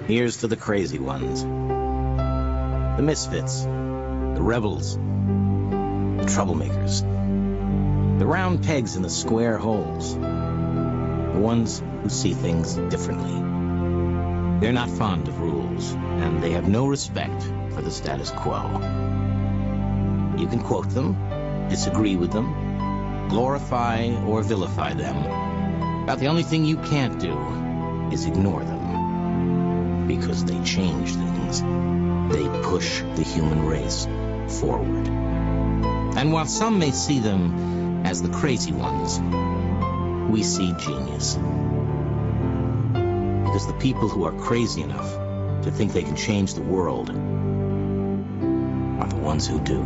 Here's to the crazy ones. The misfits. The rebels. The troublemakers. The round pegs in the square holes. The ones who see things differently. They're not fond of rules, and they have no respect for the status quo. You can quote them, disagree with them, glorify or vilify them. About the only thing you can't do is ignore them. Because they change things. They push the human race forward. And while some may see them as the crazy ones, we see genius. Because the people who are crazy enough to think they can change the world are the ones who do.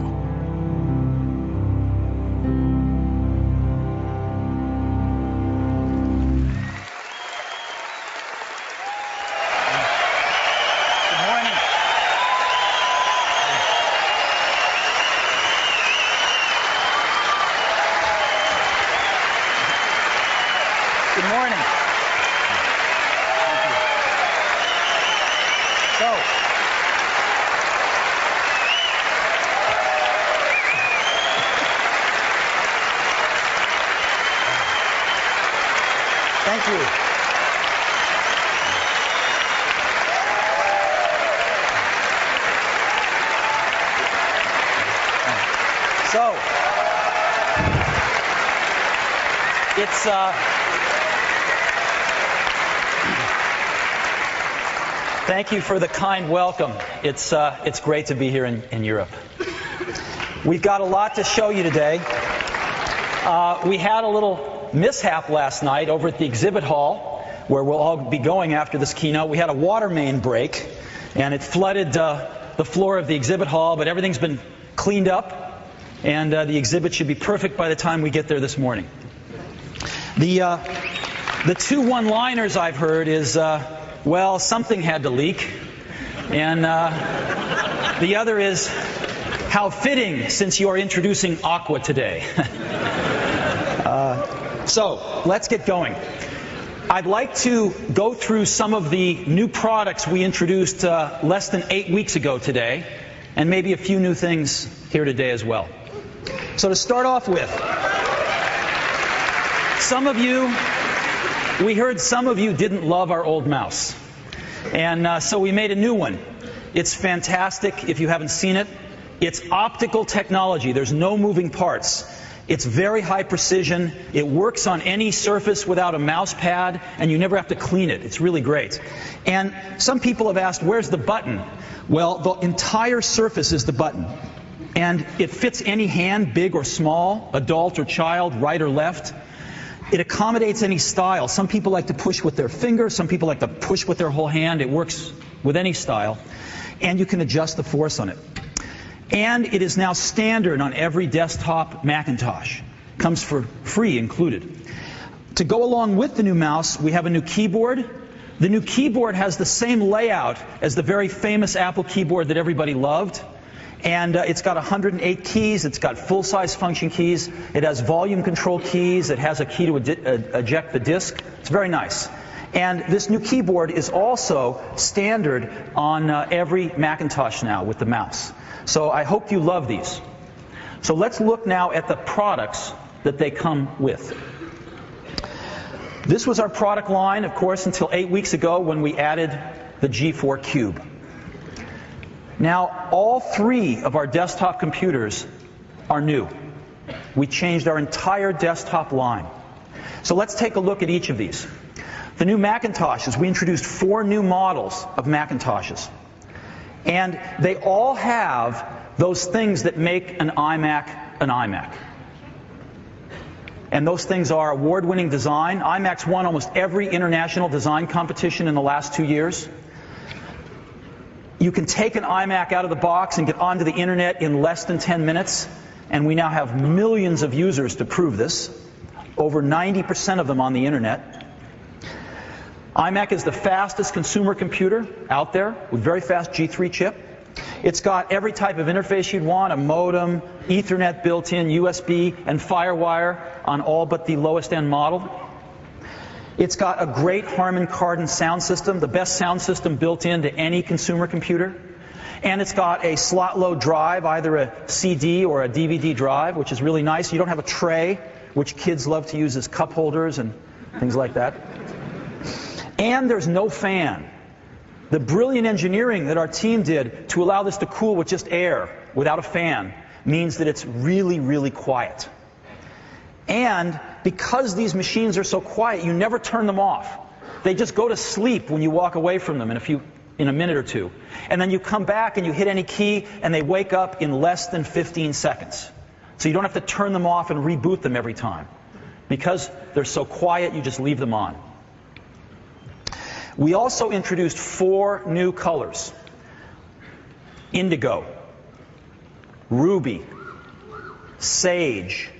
Good morning. Thank you. So, it's thank you for the kind welcome. It's great to be here in Europe. We've got a lot to show you today. We had a little mishap last night over at the exhibit hall, where we'll all be going after this keynote. We had a water main break, and it flooded the floor of the exhibit hall, but everything's been cleaned up, and the exhibit should be perfect by the time we get there this morning. The two one-liners I've heard is, well, something had to leak, and the other is, how fitting, since you are introducing Aqua today. So, let's get going. I'd like to go through some of the new products we introduced less than 8 weeks ago today, and maybe a few new things here today as well. So to start off with, we heard some of you didn't love our old mouse. And so we made a new one. It's fantastic if you haven't seen it. It's optical technology. There's no moving parts. It's very high precision. It works on any surface without a mouse pad, and you never have to clean it. It's really great. And some people have asked, where's the button? Well, the entire surface is the button. And it fits any hand, big or small, adult or child, right or left. It accommodates any style. Some people like to push with their finger. Some people like to push with their whole hand. It works with any style. And you can adjust the force on it. And it is now standard on every desktop Macintosh. Comes for free included. To go along with the new mouse, we have a new keyboard. The new keyboard has the same layout as the very famous Apple keyboard that everybody loved. And it's got 108 keys. It's got full-size function keys. It has volume control keys. It has a key to eject the disk. It's very nice. And this new keyboard is also standard on every Macintosh now with the mouse. So I hope you love these. So let's look now at the products that they come with. This was our product line, of course, until 8 weeks ago when we added the G4 Cube. Now, all three of our desktop computers are new. We changed our entire desktop line. So let's take a look at each of these. The new Macintoshes, we introduced 4 new models of Macintoshes. And they all have those things that make an iMac an iMac. And those things are award-winning design. iMac's won almost every international design competition in the last 2 years. You can take an iMac out of the box and get onto the internet in less than 10 minutes. And we now have millions of users to prove this. Over 90% of them on the internet. iMac is the fastest consumer computer out there with very fast G3 chip. It's got every type of interface you'd want, a modem, Ethernet built in, USB, and FireWire on all but the lowest end model. It's got a great Harman Kardon sound system, the best sound system built into any consumer computer. And it's got a slot-load drive, either a CD or a DVD drive, which is really nice. You don't have a tray, which kids love to use as cup holders and things like that. And there's no fan. The brilliant engineering that our team did to allow this to cool with just air, without a fan, means that it's really, really quiet. And because these machines are so quiet, you never turn them off. They just go to sleep when you walk away from them in a minute or two. And then you come back and you hit any key and they wake up in less than 15 seconds. So you don't have to turn them off and reboot them every time. Because they're so quiet, you just leave them on. We also introduced 4 new colors: indigo, ruby, sage,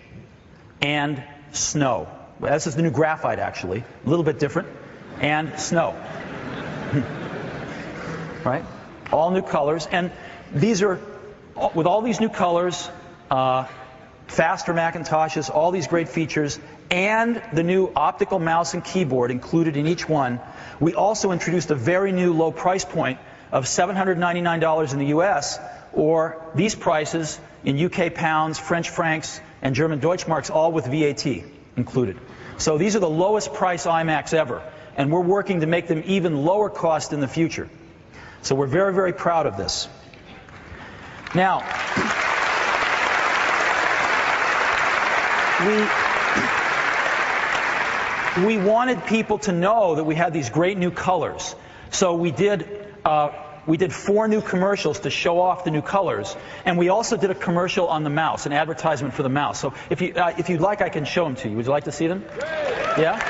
and snow. This is the new graphite, actually. A little bit different. And snow. Right? All new colors. And these are, with all these new colors, faster Macintoshes, all these great features, and the new optical mouse and keyboard included in each one, we also introduced a very new low price point of $799 in the US, or these prices in UK pounds, French francs, and German Deutschmarks, all with VAT included. So these are the lowest price iMacs ever, and we're working to make them even lower cost in the future. So we're very, very proud of this. Now, we wanted people to know that we had these great new colors. So we did 4 new commercials to show off the new colors, and we also did a commercial on the mouse, an advertisement for the mouse. So if you'd like, I can show them to you. Would you like to see them? Yeah?